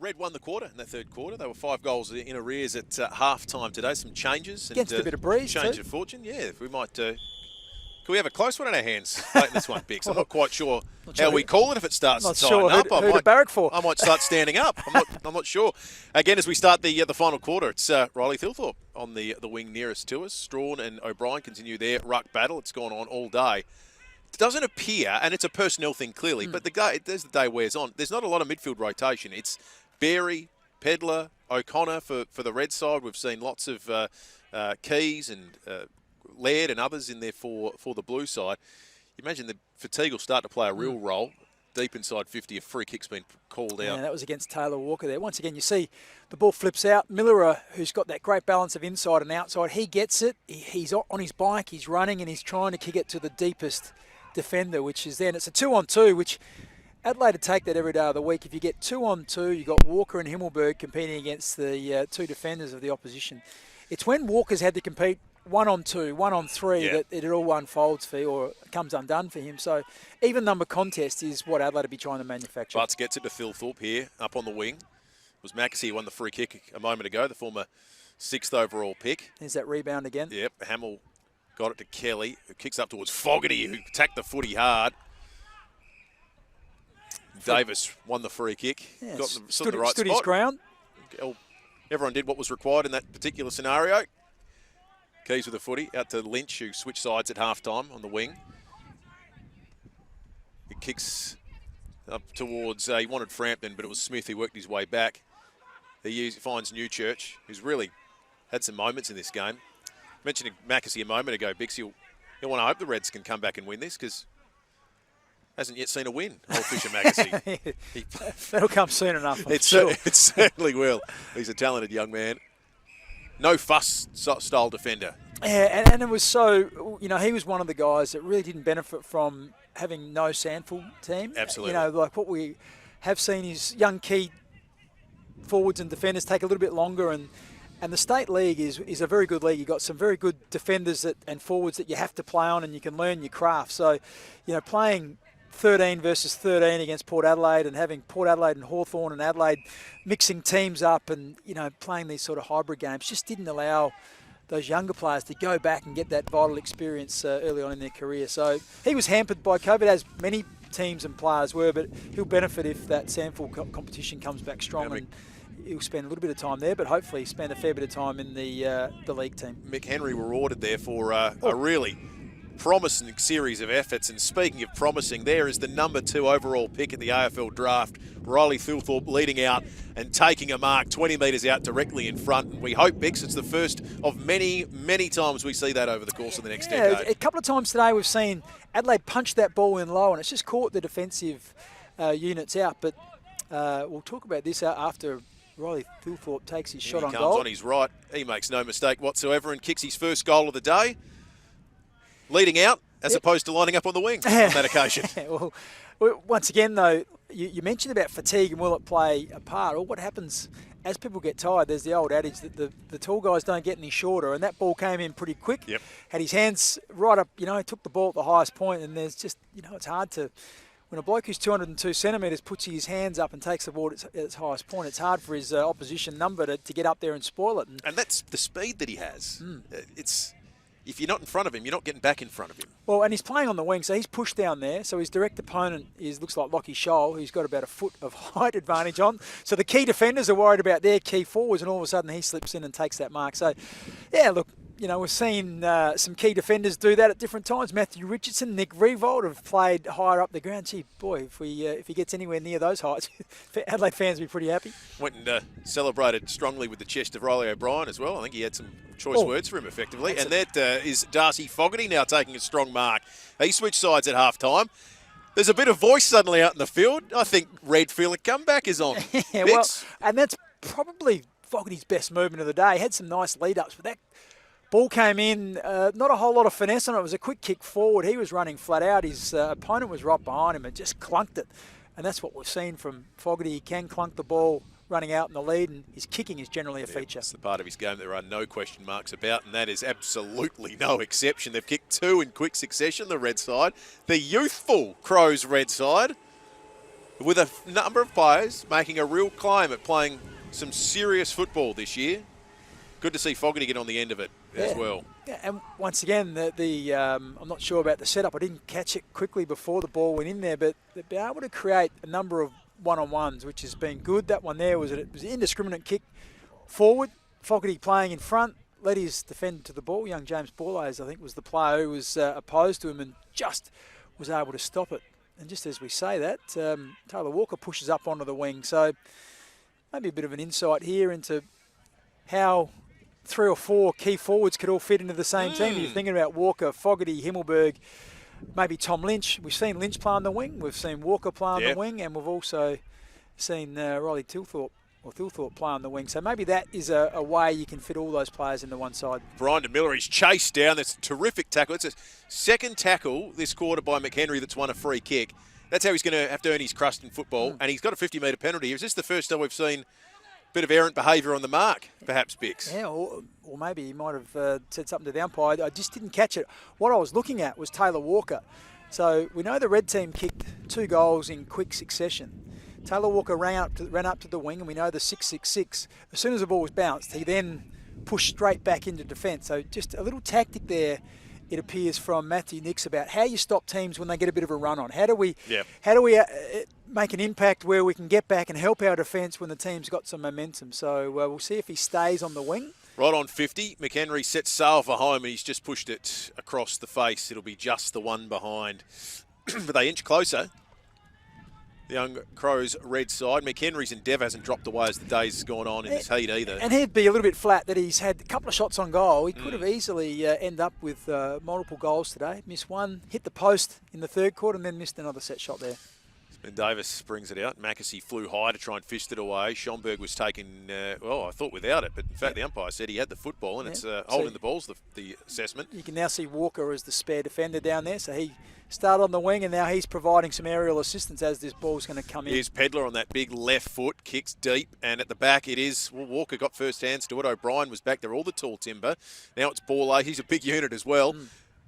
Red won the quarter in that third quarter. They were 5 goals in arrears at half-time today. Some changes. Against a bit of breeze, change too. of fortune. Yeah, we might... can we have a close one in our hands late in this one, Bix? I'm not quite sure how we call it if it starts to tighten up. Who to barrack for. I might start standing up. I'm not sure. Again, as we start the final quarter, it's Riley Thilthorpe on the wing nearest to us. Strawn and O'Brien continue their ruck battle. It's gone on all day. It doesn't appear, and it's a personnel thing clearly, but as the day wears on, there's not a lot of midfield rotation. It's Berry, Pedler, O'Connor for the red side. We've seen lots of Keys and Laird and others in there for the blue side. You imagine the fatigue will start to play a real role. Deep inside 50, a free kick's been called out. Yeah, that was against Taylor Walker there. Once again, you see the ball flips out. Miller, who's got that great balance of inside and outside, he gets it. He's on his bike, he's running, and he's trying to kick it to the deepest defender, which is then. It's a 2-on-2, which Adelaide would take that every day of the week. If you get 2-on-2, you've got Walker and Himmelberg competing against the 2 defenders of the opposition. It's when Walker's had to compete 1-on-2, 1-on-3 that it all unfolds for you or comes undone for him. So even number contest is what Adelaide would be trying to manufacture. Butts gets it to Thilthorpe here, up on the wing. It was Mackesy who won the free kick a moment ago, the former 6th overall pick. There's that rebound again. Yep, Hamill got it to Kelly, who kicks up towards Fogarty, who attacked the footy hard. Davis won the free kick. Yeah, got stood the right spot. his ground. Everyone did what was required in that particular scenario. Keys with the footy, out to Lynch, who switched sides at half-time on the wing. It kicks up towards, he wanted Frampton, but it was Smith who worked his way back. He finds Newchurch, who's really had some moments in this game. Mentioned Mackesy a moment ago, Bix, he'll want to hope the Reds can come back and win this because hasn't yet seen a win, old Fisher Mackesy. That'll come soon enough, It certainly will. He's a talented young man. No fuss style defender. Yeah, and it was so, he was one of the guys that really didn't benefit from having no Sandful team. Absolutely. Like what we have seen is young key forwards and defenders take a little bit longer, and the State League is a very good league. You've got some very good defenders and forwards that you have to play on, and you can learn your craft. So, playing 13 versus 13 against Port Adelaide and having Port Adelaide and Hawthorn and Adelaide mixing teams up and, playing these sort of hybrid games just didn't allow those younger players to go back and get that vital experience early on in their career. So he was hampered by COVID, as many teams and players were, but he'll benefit if that Sandful competition comes back strong, and he'll spend a little bit of time there, but hopefully spend a fair bit of time in the league team. Mick Henry rewarded there for a really promising series of efforts. And speaking of promising, there is the number 2 overall pick in the AFL draft, Riley Thilthorpe, leading out and taking a mark 20 metres out directly in front. And we hope, Bix, it's the first of many, many times we see that over the course of the next decade. A couple of times today we've seen Adelaide punch that ball in low, and it's just caught the defensive units out. But we'll talk about this after Riley Thilthorpe takes his shot on goal. He comes on his right. He makes no mistake whatsoever and kicks his first goal of the day, leading out as opposed to lining up on the wing on that occasion. Well, once again, though, you mentioned about fatigue and will it play a part? Or what happens as people get tired? There's the old adage that the tall guys don't get any shorter, and that ball came in pretty quick. Yep. Had his hands right up, he took the ball at the highest point, and there's just, it's hard to... When a bloke who's 202 centimetres puts his hands up and takes the ball at its highest point, it's hard for his opposition number to get up there and spoil it. And that's the speed that he has. If you're not in front of him, you're not getting back in front of him. Well, and he's playing on the wing, so he's pushed down there. So his direct opponent looks like Lockie Scholl, who's got about a foot of height advantage on. So the key defenders are worried about their key forwards, and all of a sudden he slips in and takes that mark. So, yeah, look, we've seen some key defenders do that at different times. Matthew Richardson, Nick Revolt have played higher up the ground. Gee, boy, if he gets anywhere near those heights, Adelaide fans will be pretty happy. Went and celebrated strongly with the chest of Riley O'Brien as well. I think he had some choice words for him, effectively. And that is Darcy Fogarty now taking a strong mark. He switched sides at half-time. There's a bit of voice suddenly out in the field. I think Red feel a comeback is on. Well, and that's probably Fogarty's best movement of the day. He had some nice lead-ups, but that ball came in, not a whole lot of finesse on it. It was a quick kick forward. He was running flat out. His opponent was right behind him and just clunked it. And that's what we've seen from Fogarty. He can clunk the ball running out in the lead, and his kicking is generally a feature. It's the part of his game there are no question marks about, and that is absolutely no exception. They've kicked 2 in quick succession, the Red side. The youthful Crows Red side. with a number of players making a real climb at playing some serious football this year. Good to see Fogarty get on the end of it as well. Yeah, and once again, I'm not sure about the setup. I didn't catch it quickly before the ball went in there, but they've been able to create a number of one-on-ones, which has been good. That one there was an indiscriminate kick forward. Fogarty playing in front, led his defender to the ball. Young James Borlase, I think, was the player who was opposed to him and just was able to stop it. And just as we say that, Taylor Walker pushes up onto the wing. So maybe a bit of an insight here into how 3 or 4 key forwards could all fit into the same team. You're thinking about Walker, Fogarty, Himmelberg, maybe Tom Lynch. We've seen Lynch play on the wing. We've seen Walker play on the wing. And we've also seen Riley Thilthorpe play on the wing. So maybe that is a way you can fit all those players into one side. Brian Miller is chased down. That's a terrific tackle. It's a second tackle this quarter by McHenry that's won a free kick. That's how he's going to have to earn his crust in football. And he's got a 50-metre penalty. Is this the first time we've seen bit of errant behaviour on the mark, perhaps, Bix? Yeah, or maybe he might have said something to the umpire. I just didn't catch it. What I was looking at was Taylor Walker. So we know the red team kicked 2 goals in quick succession. Taylor Walker ran up to the wing, and we know the 6-6-6. As soon as the ball was bounced, he then pushed straight back into defence. So just a little tactic there, it appears, from Matthew Nix about how you stop teams when they get a bit of a run on. How do we make an impact where we can get back and help our defence when the team's got some momentum? So we'll see if he stays on the wing. Right on 50, McHenry sets sail for home, and he's just pushed it across the face. It'll be just the one behind. But they inch closer. The young Crows' red side. McHenry's endeavour hasn't dropped away as the day's gone on in this heat either. And he'd be a little bit flat that he's had a couple of shots on goal. He could have easily end up with multiple goals today. Missed one, hit the post in the third quarter, and then missed another set shot there. And Davis brings it out. Mackesy flew high to try and fist it away. Schomburg was taken, I thought without it, but in fact the umpire said he had the football, and it's holding the ball's the assessment. You can now see Walker as the spare defender down there, so he started on the wing, and now he's providing some aerial assistance as this ball's going to come in. Here's Pedler on that big left foot, kicks deep, and at the back it is, Walker got first hands to it. O'Brien was back there, all the tall timber. Now it's Borlase, he's a big unit as well.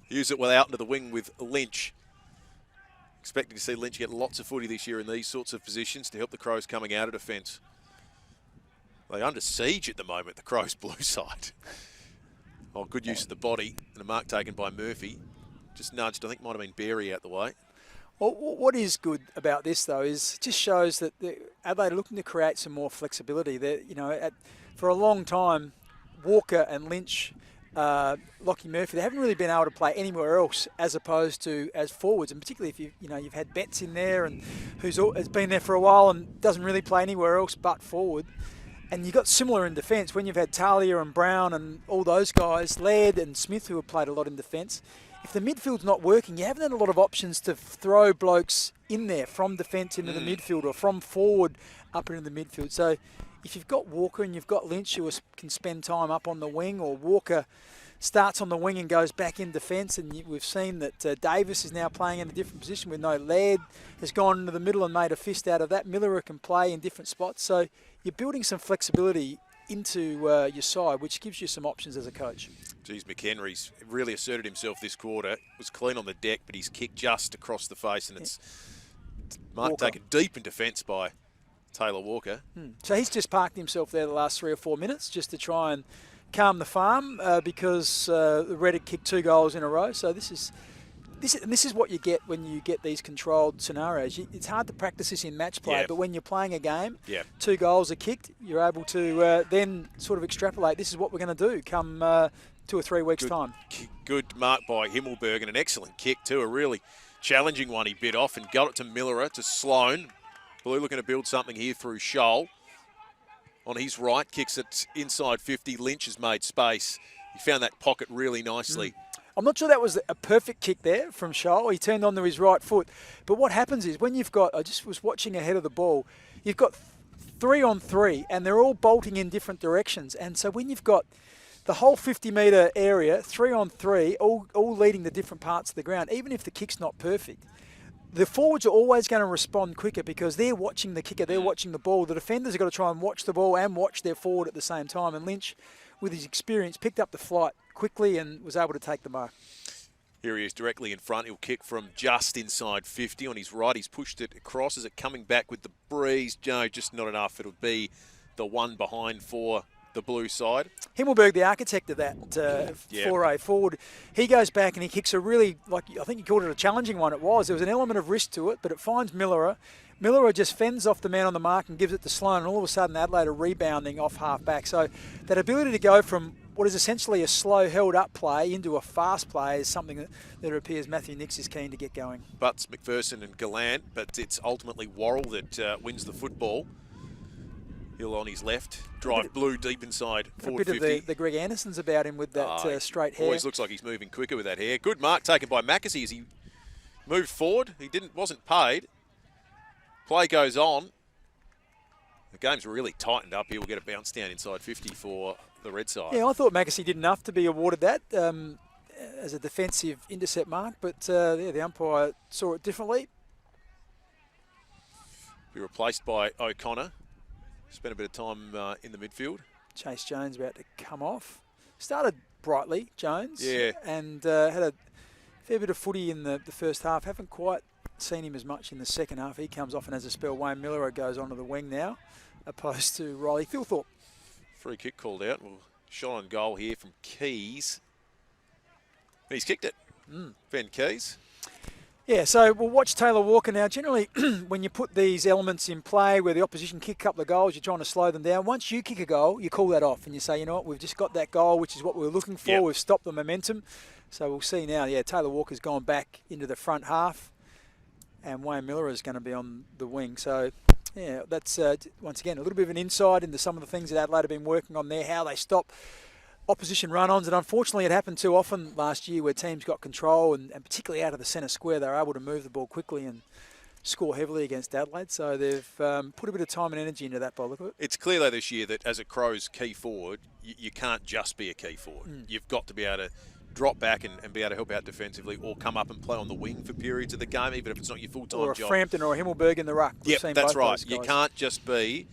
Use it well out into the wing with Lynch. Expecting to see Lynch get lots of footy this year in these sorts of positions to help the Crows coming out of defence. They're under siege at the moment, the Crows' blue side. Oh, good use of the body, and a mark taken by Murphy. Just nudged, I think might have been Berry out the way. Well, what is good about this, though, is it just shows that Adelaide are looking to create some more flexibility. For a long time, Walker and Lynch, Lockie Murphy, they haven't really been able to play anywhere else as opposed to as forwards, and particularly if you've had Betts in there and has been there for a while and doesn't really play anywhere else but forward. And you've got similar in defence when you've had Talia and Brown and all those guys, Laird and Smith, who have played a lot in defence. If the midfield's not working, you haven't had a lot of options to throw blokes in there from defence into the midfield or from forward up into the midfield. So if you've got Walker and you've got Lynch who can spend time up on the wing, or Walker starts on the wing and goes back in defence, and we've seen that Davis is now playing in a different position. We know Laird has gone into the middle and made a fist out of that. Miller can play in different spots. So you're building some flexibility into your side, which gives you some options as a coach. Geez, McHenry's really asserted himself this quarter. Was clean on the deck, but he's kicked just across the face, and it's mark taken deep in defence by Taylor Walker. So he's just parked himself there the last 3 or 4 minutes just to try and calm the farm because the Red had kicked 2 goals in a row. So this is what you get when you get these controlled scenarios. It's hard to practice this in match play, but when you're playing a game, 2 goals are kicked, you're able to then sort of extrapolate. This is what we're going to do come 2 or 3 weeks' time. Good mark by Himmelberg, and an excellent kick too. A really challenging one he bit off and got it to Miller, to Sloan. Blue looking to build something here through Scholl. On his right, kicks it inside 50. Lynch has made space. He found that pocket really nicely. I'm not sure that was a perfect kick there from Scholl. He turned onto his right foot. But what happens is when you've got, I just was watching ahead of the ball, you've got 3 on 3 and they're all bolting in different directions. And so when you've got the whole 50-metre area, 3 on 3, all leading to different parts of the ground, even if the kick's not perfect, the forwards are always going to respond quicker because they're watching the kicker, they're watching the ball. The defenders have got to try and watch the ball and watch their forward at the same time. And Lynch, with his experience, picked up the flight quickly and was able to take the mark. Here he is directly in front. He'll kick from just inside 50 on his right. He's pushed it across. Is it coming back with the breeze? No, just not enough. It'll be the one behind for the blue side. Himmelberg, the architect of that foray forward, he goes back and he kicks a really, like I think you called it a challenging one. It was. There was an element of risk to it, but it finds Millerer. Millerer just fends off the man on the mark and gives it to Sloan, and all of a sudden Adelaide are rebounding off half-back. So that ability to go from what is essentially a slow, held-up play into a fast play is something that it appears Matthew Nix is keen to get going. Butts, McPherson and Gallant, but it's ultimately Worrell that wins the football. Hill on his left, drive blue deep inside forward 50. A bit of the Greg Andersons about him with that straight hair. Always looks like he's moving quicker with that hair. Good mark taken by Mackesy as he moved forward. He wasn't paid. Play goes on. The game's really tightened up here. We'll get a bounce down inside 50 for the red side. Yeah, I thought Mackesy did enough to be awarded that as a defensive intercept mark, but the umpire saw it differently. Be replaced by O'Connor. Spent a bit of time in the midfield. Chase Jones about to come off. Started brightly, Jones. Yeah. And had a fair bit of footy in the first half. Haven't quite seen him as much in the second half. He comes off and has a spell. Wayne Miller goes onto the wing now, opposed to Riley Thilthorpe. Free kick called out. Well, shot on goal here from Keys. He's kicked it. Ben Keys. Yeah, so we'll watch Taylor Walker now. Generally, when you put these elements in play where the opposition kick a couple of goals, you're trying to slow them down. Once you kick a goal, you call that off and you say, you know what, we've just got that goal, which is what we were looking for. Yep. We've stopped the momentum. So we'll see now. Yeah, Taylor Walker's gone back into the front half and Wayne Miller is going to be on the wing. So, yeah, that's, once again, a little bit of an insight into some of the things that Adelaide have been working on there, how they stop opposition run-ons, and unfortunately it happened too often last year where teams got control and particularly out of the centre square they were able to move the ball quickly and score heavily against Adelaide. So they've put a bit of time and energy into that by the look of it. It's clear though this year that as a Crows key forward, you can't just be a key forward. You've got to be able to drop back and be able to help out defensively or come up and play on the wing for periods of the game, even if it's not your full-time job. Or a Frampton or a Himmelberg in the ruck. Yep, that's right. You can't just be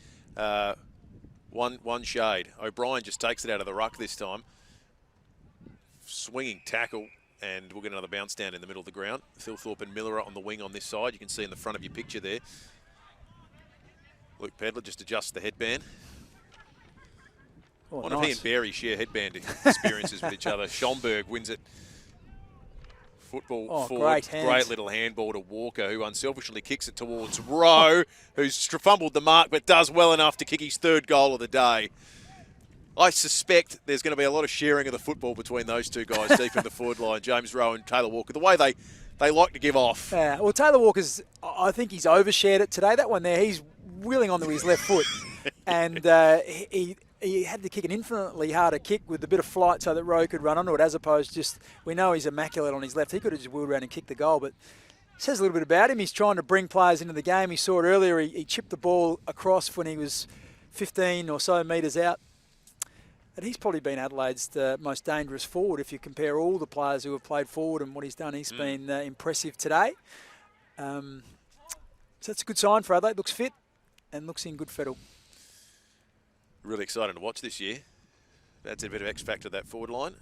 one shade. O'Brien just takes it out of the ruck this time. Swinging tackle, and we'll get another bounce down in the middle of the ground. Thilthorpe and Miller on the wing on this side. You can see in the front of your picture there. Luke Pedler just adjusts the headband. Oh, One of he and Barry share headband experiences with each other. Schomburg wins it. Football forward. Great little handball to Walker, who unselfishly kicks it towards Rowe, who's fumbled the mark but does well enough to kick his third goal of the day. I suspect there's going to be a lot of sharing of the football between those two guys deep in the forward line, James Rowe and Taylor Walker, the way they like to give off. Yeah, well, Taylor Walker's, I think he's overshared it today. That one there, he's wheeling onto his left foot. And he had to kick an infinitely harder kick with a bit of flight so that Rowe could run onto it, as opposed to just, we know he's immaculate on his left. He could have just wheeled around and kicked the goal, but it says a little bit about him. He's trying to bring players into the game. He saw it earlier. He chipped the ball across when he was 15 or so metres out. And he's probably been Adelaide's most dangerous forward if you compare all the players who have played forward and what he's done. He's been impressive today. So that's a good sign for Adelaide. Looks fit and looks in good fettle. Really exciting to watch this year. That's a bit of X factor, that forward line.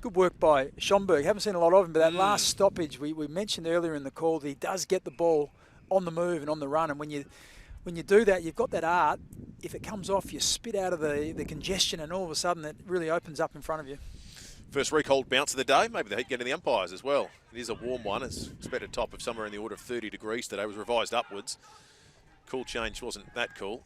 Good work by Schomburg. Haven't seen a lot of him, but that last stoppage, we mentioned earlier in the call that he does get the ball on the move and on the run. And when you do that, you've got that art. If it comes off, you spit out of the congestion, and all of a sudden it really opens up in front of you. First recalled bounce of the day. Maybe the heat getting the umpires as well. It is a warm one. It's expected a top of somewhere in the order of 30 degrees today. It was revised upwards. Cool change wasn't that cool.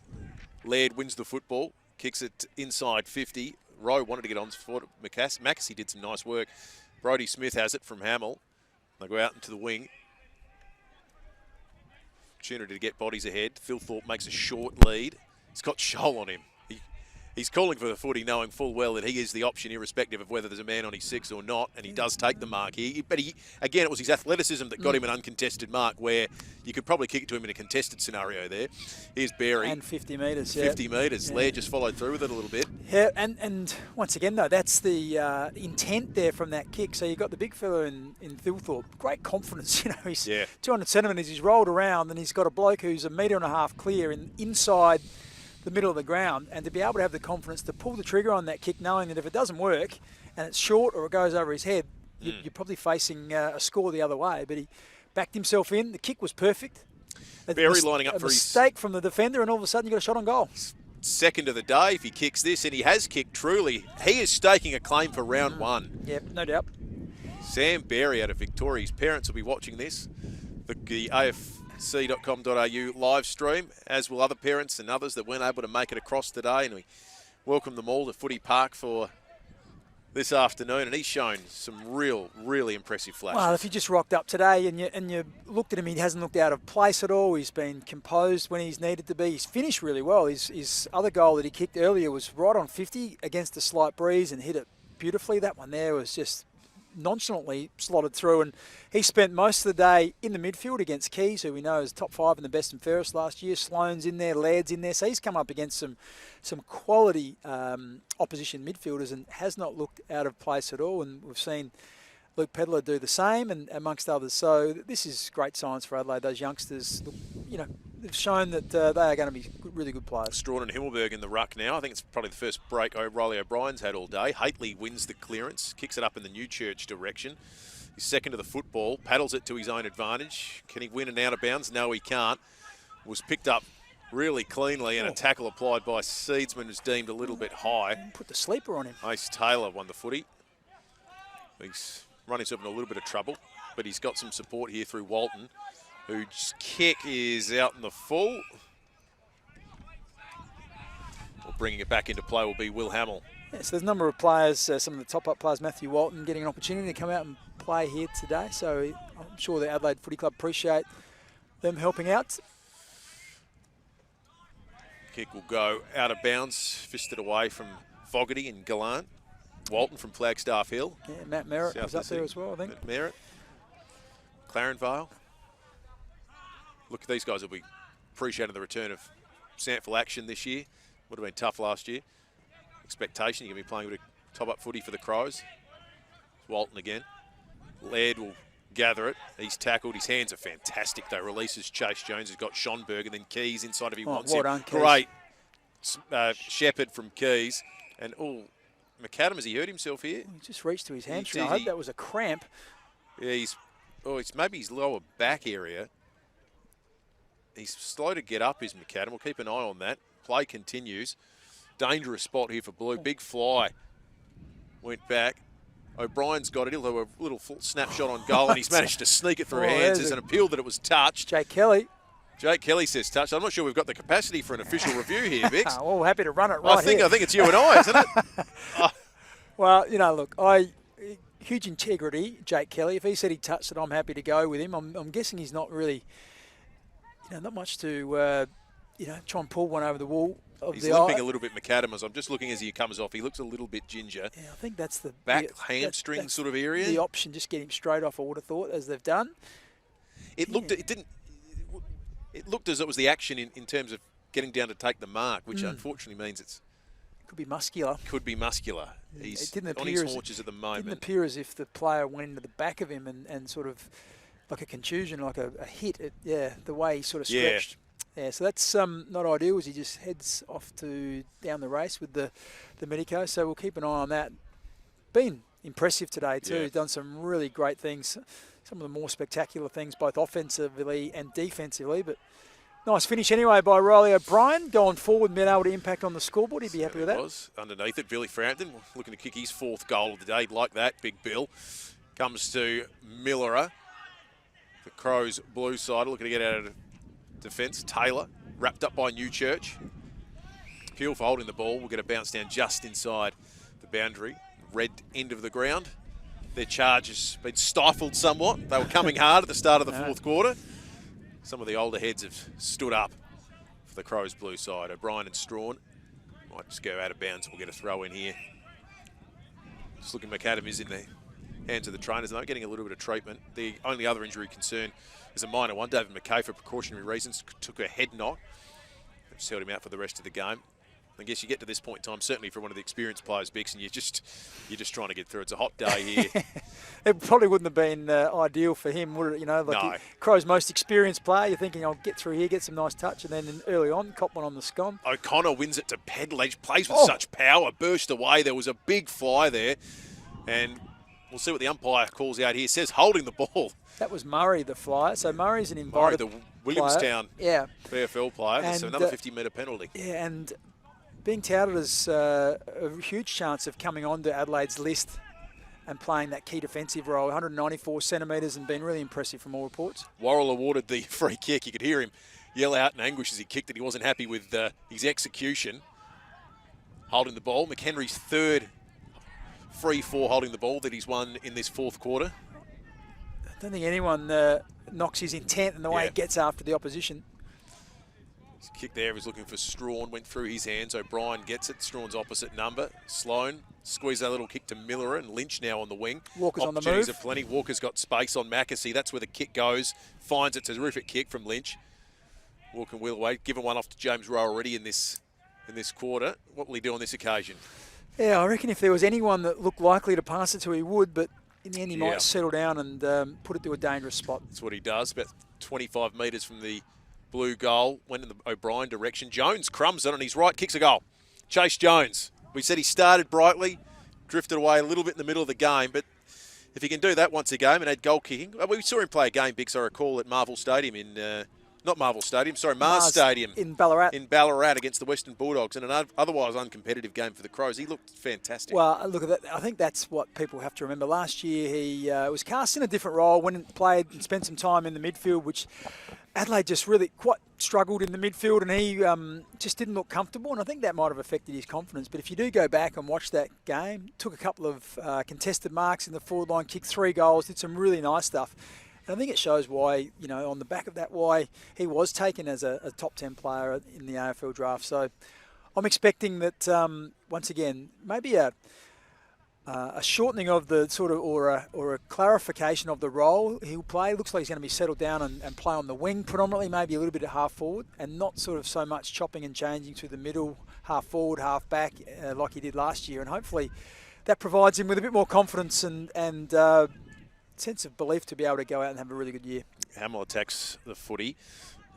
Laird wins the football, kicks it inside 50. Rowe wanted to get on for it. Mackesy did some nice work. Brodie Smith has it from Hamill. They go out into the wing. Opportunity to get bodies ahead. Thilthorpe makes a short lead. He's got Scholl on him. He's calling for the footy, knowing full well that he is the option, irrespective of whether there's a man on his six or not, and he does take the mark here. But again, it was his athleticism that got him an uncontested mark, where you could probably kick it to him in a contested scenario there. Here's Berry. And 50 metres, 50 metres. Yeah. Lair just followed through with it a little bit. Yeah, and once again, though, that's the intent there from that kick. So you've got the big fella in Thilthorpe. Great confidence, he's 200 centimetres. He's rolled around, and he's got a bloke who's 1.5 metres clear inside the middle of the ground, and to be able to have the confidence to pull the trigger on that kick, knowing that if it doesn't work and it's short or it goes over his head, you're probably facing a score the other way. But he backed himself in. The kick was perfect. Barry lining up for his mistake from the defender, and all of a sudden you got a shot on goal. Second of the day if he kicks this, and he has kicked truly. He is staking a claim for round one. Yep, no doubt. Sam Berry out of Victoria. His parents will be watching this. The AFC.com.au live stream, as will other parents and others that weren't able to make it across today. And we welcome them all to Footy Park for this afternoon. And he's shown some really impressive flashes. Well, if he just rocked up today and you looked at him, he hasn't looked out of place at all. He's been composed when he's needed to be. He's finished really well. His other goal that he kicked earlier was right on 50 against a slight breeze and hit it beautifully. That one there was just nonchalantly slotted through, and he spent most of the day in the midfield against Keys, who we know is top 5 in the best and fairest last year. Sloane's in there, Laird's in there, so he's come up against some quality opposition midfielders and has not looked out of place at all, and we've seen Luke Pedler do the same, and amongst others. So this is great signs for Adelaide. Those youngsters, they've shown that they are going to be really good players. Strawn and Himmelberg in the ruck now. I think it's probably the first break Riley O'Brien's had all day. Hately wins the clearance, kicks it up in the Newchurch direction. He's second to the football, paddles it to his own advantage. Can he win an out of bounds? No, he can't. Was picked up really cleanly, and a tackle applied by Seedsman was deemed a little bit high. Put the sleeper on him. Ace Taylor won the footy. He's run himself in a little bit of trouble, but he's got some support here through Walton, whose kick is out in the full. Well, bringing it back into play will be Will Hamill. Yes, there's a number of players, some of the top-up players, Matthew Walton, getting an opportunity to come out and play here today. So I'm sure the Adelaide Footy Club appreciate them helping out. Kick will go out of bounds, fisted away from Fogarty and Gallant. Walton from Flagstaff Hill. Yeah, Matt Merritt was up there as well, I think. Matt Merritt. Clarenvale. Look, these guys will be appreciating the return of Sandful action this year. Would have been tough last year. Expectation, you're going to be playing with a top-up footy for the Crows. Walton again. Laird will gather it. He's tackled. His hands are fantastic, though. Releases Chase Jones. He's got Schonberg, and then Keys inside if he wants well him. Done, Keys. Great shepherd from Keys. And, McAdam, has he hurt himself here? He just reached to his hamstring. I hope that was a cramp. Yeah, it's maybe his lower back area. He's slow to get up, is McAdam. We'll keep an eye on that. Play continues. Dangerous spot here for Blue. Big fly. Went back. O'Brien's got it. He'll have a little full snapshot on goal, and he's managed to sneak it through hands. There's an appeal that it was touched. Jake Kelly says touched. I'm not sure we've got the capacity for an official review here, Vix. Well, happy to run it right I think it's you and I, isn't it? Well, look, huge integrity, Jake Kelly. If he said he touched it, I'm happy to go with him. I'm guessing he's not really, not much to, try and pull one over the wall. He's limping a little bit, McAdam, as I'm just looking as he comes off. He looks a little bit ginger. Yeah, I think that's the back hamstring sort of area. The option, just get him straight off, I would have thought, as they've done. It looked as it was the action in terms of getting down to take the mark, which unfortunately means it could be muscular. He's it didn't on appear his haunches at the moment. It didn't appear as if the player went into the back of him and sort of like a contusion, like a hit. The way he sort of stretched. Yeah, so that's not ideal as he just heads off to down the race with the Medico. So we'll keep an eye on that. Been impressive today too. He's done some really great things. Some of the more spectacular things, both offensively and defensively. But nice finish anyway by Riley O'Brien. Going forward, being able to impact on the scoreboard. He'd be happy with that. Was underneath it. Billy Frampton looking to kick his 4th goal of the day. Like that, Big Bill. Comes to Millerer. The Crows blue side looking to get out of defence. Taylor wrapped up by Newchurch. Peel for holding the ball. We'll get a bounce down just inside the boundary. Red end of the ground. Their charge has been stifled somewhat. They were coming hard at the start of the 4th quarter. Some of the older heads have stood up for the Crows blue side. O'Brien and Strawn might just go out of bounds. We'll get a throw in here. Just looking, McAdam is in the hands of the trainers, though, getting a little bit of treatment. The only other injury concern is a minor one. David McKay, for precautionary reasons, took a head knock. Just held him out for the rest of the game. I guess you get to this point in time, certainly for one of the experienced players, Bix, and you're just trying to get through. It's a hot day here. It probably wouldn't have been ideal for him, would it? No. Crow's most experienced player. You're thinking, I'll get through here, get some nice touch, and then early on, cop one on the scone. O'Connor wins it to Pedledge, plays with such power, burst away. There was a big fly there, and We'll see what the umpire calls out here. It says holding the ball. That was Murray, the flyer. So Murray's an invited Murray, the Williamstown VFL player. And, so another 50-metre penalty. Yeah, and being touted as a huge chance of coming onto Adelaide's list and playing that key defensive role, 194 centimetres, and been really impressive from all reports. Worrell awarded the free kick. You could hear him yell out in anguish as he kicked it. He wasn't happy with his execution. Holding the ball. McHenry's third free for holding the ball that he's won in this fourth quarter. I don't think anyone knocks his intent and the way he gets after the opposition. His kick there was looking for Strawn, went through his hands. O'Brien gets it. Strawn's opposite number. Sloan squeezed that little kick to Miller, and Lynch now on the wing. Walker's on the move. Opportunities are plenty. Walker's got space on Mackesy. That's where the kick goes. Finds it. It's a terrific kick from Lynch. Walker wheel away. Given one off to James Rowe already in this quarter. What will he do on this occasion? Yeah, I reckon if there was anyone that looked likely to pass it to, he would, but in the end he might settle down and put it to a dangerous spot. That's what he does. About 25 metres from the blue goal. Went in the O'Brien direction. Jones crumbs it on his right. Kicks a goal. Chase Jones. We said he started brightly. Drifted away a little bit in the middle of the game, but if he can do that once a game and add goal kicking. We saw him play a game, Bix, I recall, at Marvel Stadium in... Not Marvel Stadium, sorry, Mars Stadium. In Ballarat. In Ballarat against the Western Bulldogs in an otherwise uncompetitive game for the Crows. He looked fantastic. Well, look at that. I think that's what people have to remember. Last year he was cast in a different role, went and played and spent some time in the midfield, which Adelaide just really quite struggled in the midfield, and he just didn't look comfortable, and I think that might have affected his confidence. But if you do go back and watch that game, took a couple of contested marks in the forward line, kicked 3 goals, did some really nice stuff. And I think it shows why, on the back of that, why he was taken as a top 10 player in the AFL draft. So I'm expecting that, once again, maybe a shortening of the sort of, or a clarification of the role he'll play. Looks like he's going to be settled down and play on the wing predominantly, maybe a little bit of half forward, and not sort of so much chopping and changing through the middle, half forward, half back, like he did last year. And hopefully that provides him with a bit more confidence and sense of belief to be able to go out and have a really good year. Hamill attacks the footy.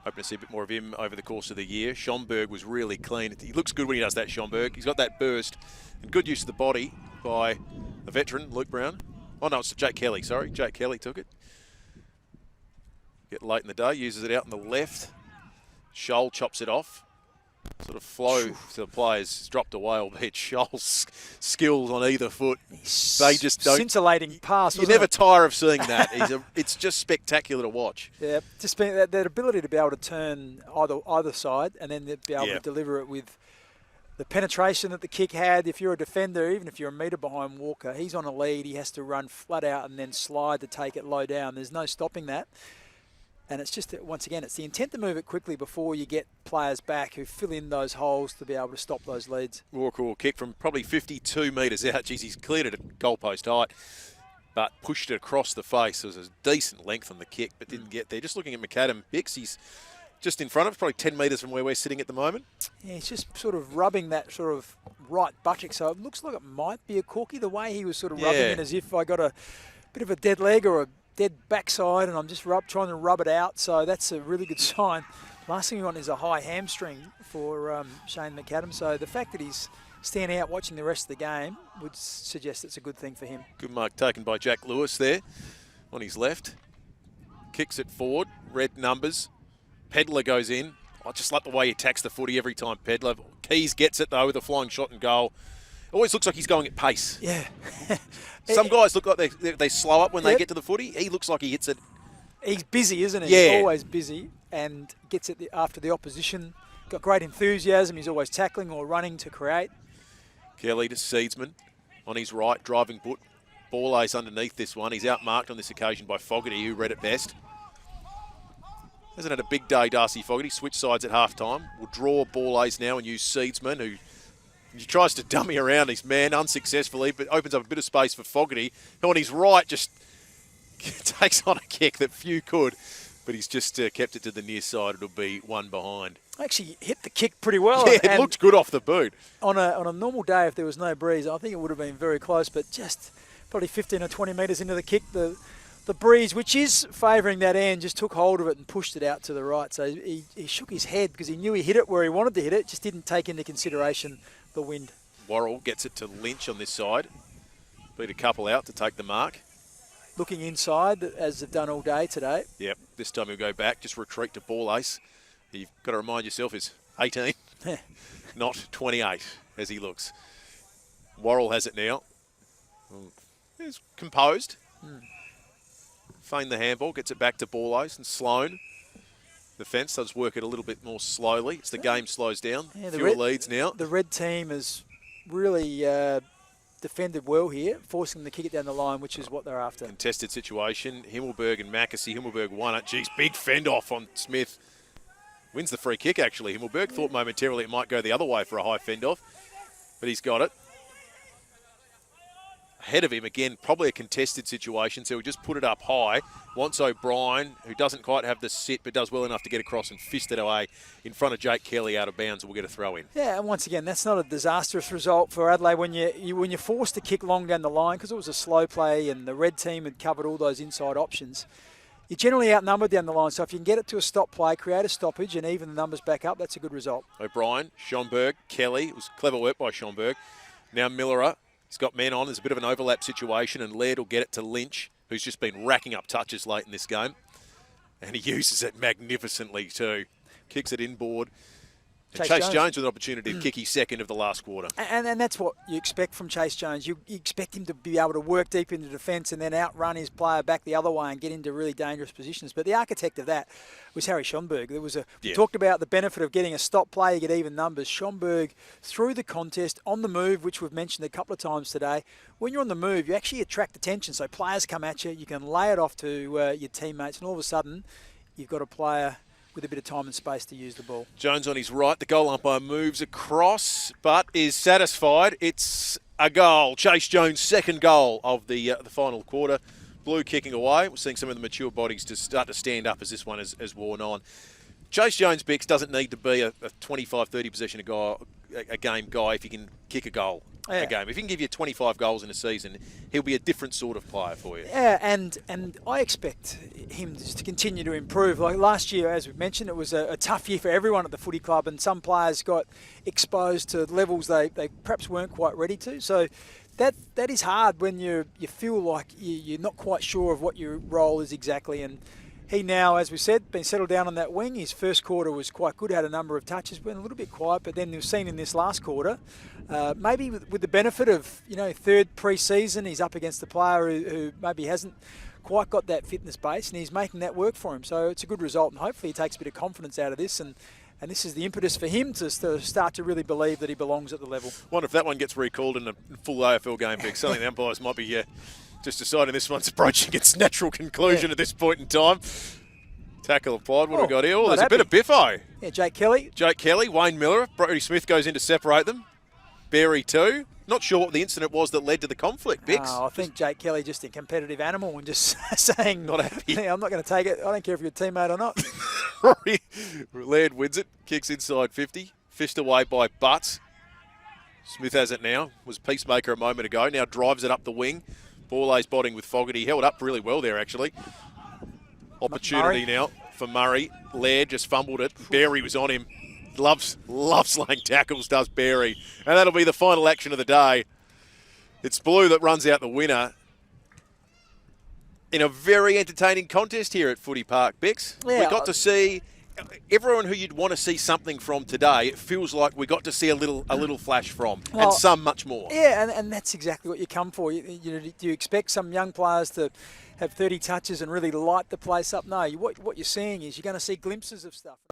Hoping to see a bit more of him over the course of the year. Schomburg was really clean. He looks good when he does that, Schomburg. He's got that burst and good use of the body by a veteran, Luke Brown. Oh, no, it's Jake Kelly, sorry. Jake Kelly took it. Get late in the day, uses it out on the left. Scholl chops it off. Sort of flow to the players. It's dropped away, albeit Scholl's skills on either foot. They just don't. Scintillating pass. You never tire of seeing that. It's just spectacular to watch. Yeah, just being that ability to be able to turn either side and then be able to deliver it with the penetration that the kick had. If you're a defender, even if you're a metre behind Walker, he's on a lead. He has to run flat out and then slide to take it low down. There's no stopping that. And it's just, once again, it's the intent to move it quickly before you get players back who fill in those holes to be able to stop those leads. Walker will kick from probably 52 metres out. Geez, he's cleared it at goalpost height, but pushed it across the face. There was a decent length on the kick, but didn't get there. Just looking at McAdam, Bix, he's just in front of us, probably 10 metres from where we're sitting at the moment. Yeah, he's just sort of rubbing that sort of right buttock, so it looks like it might be a corky, the way he was sort of rubbing it as if I got a bit of a dead leg or a dead backside and I'm just trying to rub it out, so that's a really good sign. Last thing we want is a high hamstring for Shane McAdam, so the fact that he's standing out watching the rest of the game would suggest it's a good thing for him. Good mark taken by Jack Lewis there on his left. Kicks it forward, red numbers. Pedler goes in. I just like the way he attacks the footy every time, Pedler. Keys gets it though with a flying shot and goal. Always looks like he's going at pace. Yeah. Some guys look like they slow up when they get to the footy. He looks like he hits it. He's busy, isn't he? Yeah. He's always busy and gets it after the opposition. Got great enthusiasm. He's always tackling or running to create. Kelly to Seedsman on his right, driving foot. Ball ace underneath this one. He's outmarked on this occasion by Fogarty, who read it best. Hasn't had a big day, Darcy Fogarty. Switch sides at half-time. Will draw ball ace now and use Seedsman, who he tries to dummy around his man unsuccessfully, but opens up a bit of space for Fogarty, who on his right just takes on a kick that few could, but he's just kept it to the near side. It'll be one behind. Actually hit the kick pretty well. Yeah, it looked good off the boot. On a normal day, if there was no breeze, I think it would have been very close, but just probably 15 or 20 metres into the kick, the breeze, which is favouring that end, just took hold of it and pushed it out to the right. So he shook his head because he knew he hit it where he wanted to hit it, just didn't take into consideration the wind. Worrell gets it to Lynch on this side. Beat a couple out to take the mark. Looking inside, as they've done all day today. Yep, this time he'll go back, just retreat to ball ace. You've got to remind yourself he's 18, not 28 as he looks. Worrell has it now. He's composed. Feigned the handball, gets it back to ball ace, and Sloan. The fence does work it a little bit more slowly as the game slows down. Fewer leads now. The red team has really defended well here, forcing them to kick it down the line, which is what they're after. Contested situation. Himmelberg and Mackesy. Himmelberg won it. Geez, big fend off on Smith. Wins the free kick, actually. Himmelberg thought momentarily it might go the other way for a high fend off, but he's got it. Ahead of him, again, probably a contested situation, so he'll just put it up high. Wants O'Brien, who doesn't quite have the sit, but does well enough to get across and fist it away in front of Jake Kelly out of bounds, and we'll get a throw in. Yeah, and once again, that's not a disastrous result for Adelaide when you're forced to kick long down the line, because it was a slow play and the red team had covered all those inside options. You're generally outnumbered down the line, so if you can get it to a stop play, create a stoppage, and even the numbers back up, that's a good result. O'Brien, Schomburg, Kelly. It was clever work by Schomburg. Now Millerer. He's got men on. There's a bit of an overlap situation, and Laird will get it to Lynch, who's just been racking up touches late in this game. And he uses it magnificently too. Kicks it inboard. And Chase Jones with an opportunity to kick his second of the last quarter. And that's what you expect from Chase Jones. You expect him to be able to work deep into defence and then outrun his player back the other way and get into really dangerous positions. But the architect of that was Harry Schomburg. We talked about the benefit of getting a stop play, you get even numbers. Schomburg, through the contest, on the move, which we've mentioned a couple of times today. When you're on the move, you actually attract attention. So players come at you, you can lay it off to your teammates, and all of a sudden, you've got a player with a bit of time and space to use the ball. Jones on his right. The goal umpire moves across, but is satisfied. It's a goal. Chase Jones' second goal of the final quarter. Blue kicking away. We're seeing some of the mature bodies to start to stand up as this one has worn on. Chase Jones, Bix, doesn't need to be a 25-30 possession a game guy if he can kick a goal a game. If he can give you 25 goals in a season, he'll be a different sort of player for you. Yeah, and I expect him to continue to improve. Like last year, as we mentioned, it was a tough year for everyone at the footy club, and some players got exposed to levels they perhaps weren't quite ready to. So that is hard when you feel like you're not quite sure of what your role is exactly. And he now, as we said, been settled down on that wing. His first quarter was quite good, had a number of touches, went a little bit quiet, but then we've seen in this last quarter, maybe with the benefit of, third pre-season, he's up against a player who maybe hasn't quite got that fitness base, and he's making that work for him. So it's a good result, and hopefully he takes a bit of confidence out of this, and this is the impetus for him to start to really believe that he belongs at the level. Wonder if that one gets recalled in a full AFL game, Vic. Something the umpires might be just deciding this one's approaching its natural conclusion at this point in time. Tackle applied. What have we got here? Oh, there's a bit of biffo. Yeah, Jake Kelly, Wayne Miller. Brodie Smith goes in to separate them. Berry too. Not sure what the incident was that led to the conflict, Bix. I think Jake Kelly just a competitive animal and just saying, not happy. Yeah, I'm not going to take it. I don't care if you're a teammate or not. Laird wins it. Kicks inside 50. Fished away by Butts. Smith has it now. Was peacemaker a moment ago. Now drives it up the wing. Borlay's botting with Fogarty. Held up really well there, actually. Opportunity now for Murray. Laird just fumbled it. Berry was on him. Loves laying tackles, does Berry. And that'll be the final action of the day. It's Blue that runs out the winner in a very entertaining contest here at Footy Park, Bix. Yeah, we got to see everyone who you'd want to see something from today. It feels like we got to see a little flash from, and some much more. Yeah, and that's exactly what you come for. Do you expect some young players to have 30 touches and really light the place up? No, what you're seeing is you're going to see glimpses of stuff.